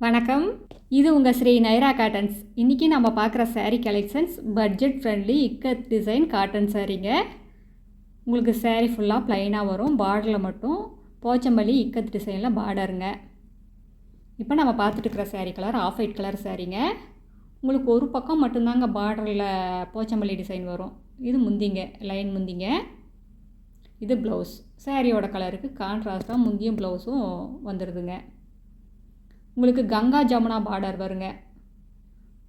வணக்கம். இது உங்கள் ஸ்ரீ நைரா காட்டன்ஸ். இன்றைக்கி நம்ம பார்க்குற sari collections budget friendly ikat design cotton சாரீங்க. உங்களுக்கு சாரீ ஃபுல்லாக ப்ளைனாக வரும். பார்டரில் மட்டும் போச்சம்பள்ளி இக்கத் டிசைனில் பார்டருங்க. இப்போ நம்ம பார்த்துட்டு இருக்கிற sari colour off white colour சாரீங்க. உங்களுக்கு ஒரு பக்கம் மட்டும்தாங்க பார்டரில் போச்சம்பள்ளி டிசைன் வரும். இது முந்திங்க, லைன் முந்திங்க. இது ப்ளவுஸ். சாரியோட கலருக்கு கான்ட்ராஸ்ட்டாக முந்தியும் ப்ளவுஸும் வந்துடுதுங்க. உங்களுக்கு கங்கா ஜமுனா பார்டர் வருங்க.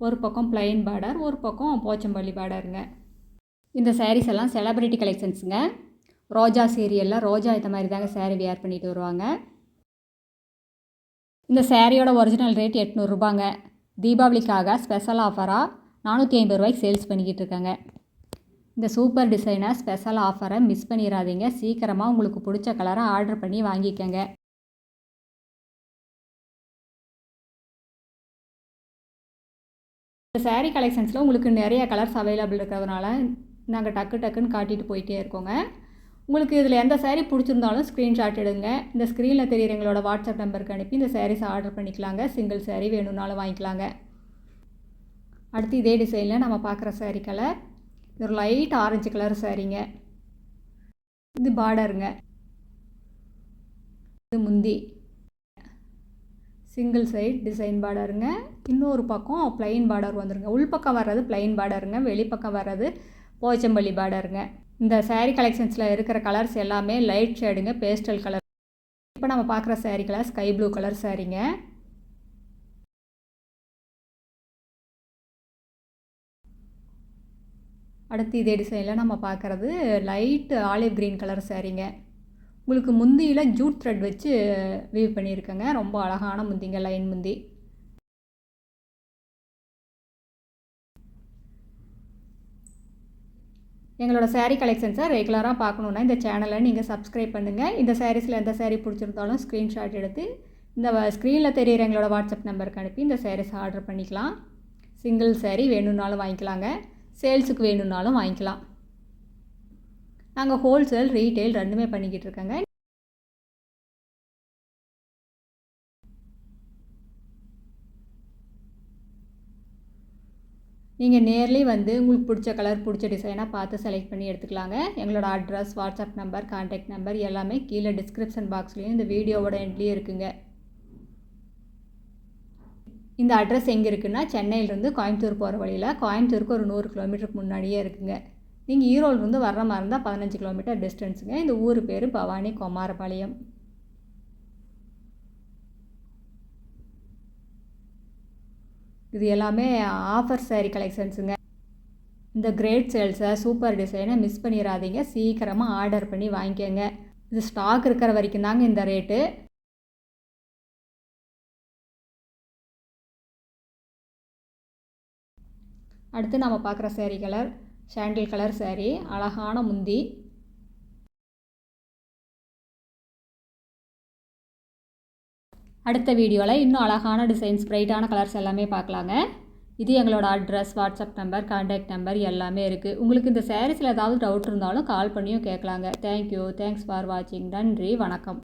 ஒரு பக்கம் ப்ளைன் பார்டர், ஒரு பக்கம் போச்சம்பள்ளி பார்டருங்க. இந்த சாரீஸ் எல்லாம் செலிப்ரிட்டி கலெக்ஷன்ஸுங்க. ரோஜா சீரியலில் ரோஜா இந்த மாதிரி தாங்க சாரீ வியர் பண்ணிட்டு வருவாங்க. இந்த சாரியோட ஒரிஜினல் ரேட் 800 ரூபாங்க. தீபாவளிக்காக ஸ்பெஷல் ஆஃபராக 450 ரூபாய்க்கு சேல்ஸ் பண்ணிக்கிட்டு இருக்காங்க. இந்த சூப்பர் டிசைனர் ஸ்பெஷல் ஆஃபரை மிஸ் பண்ணிடாதீங்க. சீக்கிரமாக உங்களுக்கு பிடிச்ச கலரை ஆர்டர் பண்ணி வாங்கிக்கோங்க. இந்த சாரீ கலெக்ஷன்ஸில் உங்களுக்கு நிறைய கலர்ஸ் அவைலபிள் இருக்கிறதுனால நாங்கள் டக்குன்னு காட்டிட்டு போயிட்டே இருக்கோங்க. உங்களுக்கு இதில் எந்த சாரீ பிடிச்சிருந்தாலும் ஸ்க்ரீன்ஷாட் எடுங்க. இந்த ஸ்க்ரீனில் தெரியுற எங்களோட வாட்ஸ்அப் நம்பருக்கு அனுப்பி இந்த சாரீஸ் ஆர்டர் பண்ணிக்கலாங்க. சிங்கிள் சாரீ வேணும்னாலும் வாங்கிக்கலாங்க. அடுத்து இதே டிசைனில் நம்ம பார்க்குற சாரீ கலர் ஒரு லைட் ஆரஞ்சு கலர் சாரீங்க. இது பார்டருங்க. இது முந்தி சிங்கிள் சைட் டிசைன் பார்டருங்க. இன்னொரு பக்கம் ப்ளைன் பார்டர் வந்துருங்க. உள்பக்கம் வர்றது ப்ளைன் பார்டருங்க, வெளிப்பக்கம் வர்றது போச்சம்பள்ளி பார்டருங்க. இந்த சாரீ கலெக்ஷன்ஸில் இருக்கிற கலர்ஸ் எல்லாமே லைட் ஷேடுங்க, பேஸ்டல் கலர். இப்போ நம்ம பார்க்குற sari colour sky blue colour சாரீங்க. அடுத்து இதே டிசைனில் நம்ம பார்க்குறது லைட் ஆலிவ் க்ரீன் கலர் சாரீங்க. உங்களுக்கு முந்தியில் ஜூட் த்ரெட் வச்சு வீவ் பண்ணியிருக்கேங்க. ரொம்ப அழகான முந்திங்க, லைன் முந்தி. எங்களோட சாரீ கலெக்ஷன்ஸை ரெகுலராக பார்க்கணுன்னா இந்த சேனலை நீங்கள் சப்ஸ்கிரைப் பண்ணுங்கள். இந்த சாரீஸில் எந்த சாரீ பிடிச்சிருந்தாலும் ஸ்க்ரீன்ஷாட் எடுத்து இந்த ஸ்க்ரீனில் தெரியுற எங்களோட வாட்ஸ்அப் நம்பருக்கு அனுப்பி இந்த சாரீஸ் ஆர்டர் பண்ணிக்கலாம். சிங்கிள் சாரீ வேணும்னாலும் வாங்கிக்கலாங்க, சேல்ஸுக்கு வேணும்னாலும் வாங்கிக்கலாம். நாங்கள் ஹோல்சேல் ரீட்டெயில் ரெண்டுமே பண்ணிக்கிட்டு இருக்கோங்க. நீங்கள் நேர்லேயே வந்து உங்களுக்கு பிடிச்ச கலர் பிடிச்ச டிசைனாக பார்த்து செலக்ட் பண்ணி எடுத்துக்கலாங்க. எங்களோட address, WhatsApp number, contact number எல்லாமே கீழே டிஸ்கிரிப்ஷன் பாக்ஸ்லேயும் இந்த வீடியோவோட எண்ட்லேயும் இருக்குங்க. இந்த அட்ரஸ் எங்கே இருக்குன்னா சென்னையிலேருந்து கோயம்புத்தூர் போகிற வழியில், கோயம்புத்தூருக்கு ஒரு 100 கிலோமீட்டருக்கு முன்னாடியே இருக்குங்க. நீங்கள் ஈரோடுலேருந்து வர்ற மாதிரி இருந்தால் 15 கிலோமீட்டர் டிஸ்டன்ஸுங்க. இந்த ஊர் பேர் பவானி குமாரபாளையம். இது எல்லாமே ஆஃபர் சாரீ கலெக்ஷன்ஸுங்க. இந்த கிரேட் சேல்ஸை சூப்பர் டிசைனை மிஸ் பண்ணிடாதீங்க. சீக்கிரமாக ஆர்டர் பண்ணி வாங்கிக்கோங்க. இது ஸ்டாக் இருக்கிற வரைக்கும் தாங்க இந்த ரேட்டு. அடுத்து நம்ம பார்க்குற சாரீ கலர் சாண்டில் கலர் சாரீ, அழகான முந்தி. அடுத்த வீடியோவில் இன்னும் அழகான டிசைன்ஸ், பிரைட்டான கலர்ஸ் எல்லாமே பார்க்கலாங்க. இது எங்களோட address, WhatsApp number, contact number எல்லாமே இருக்குது. உங்களுக்கு இந்த சாரீஸில் ஏதாவது டவுட் இருந்தாலும் கால் பண்ணியும் கேட்கலாங்க. தேங்க்யூ. தேங்க்ஸ் ஃபார் வாட்சிங். நன்றி, வணக்கம்.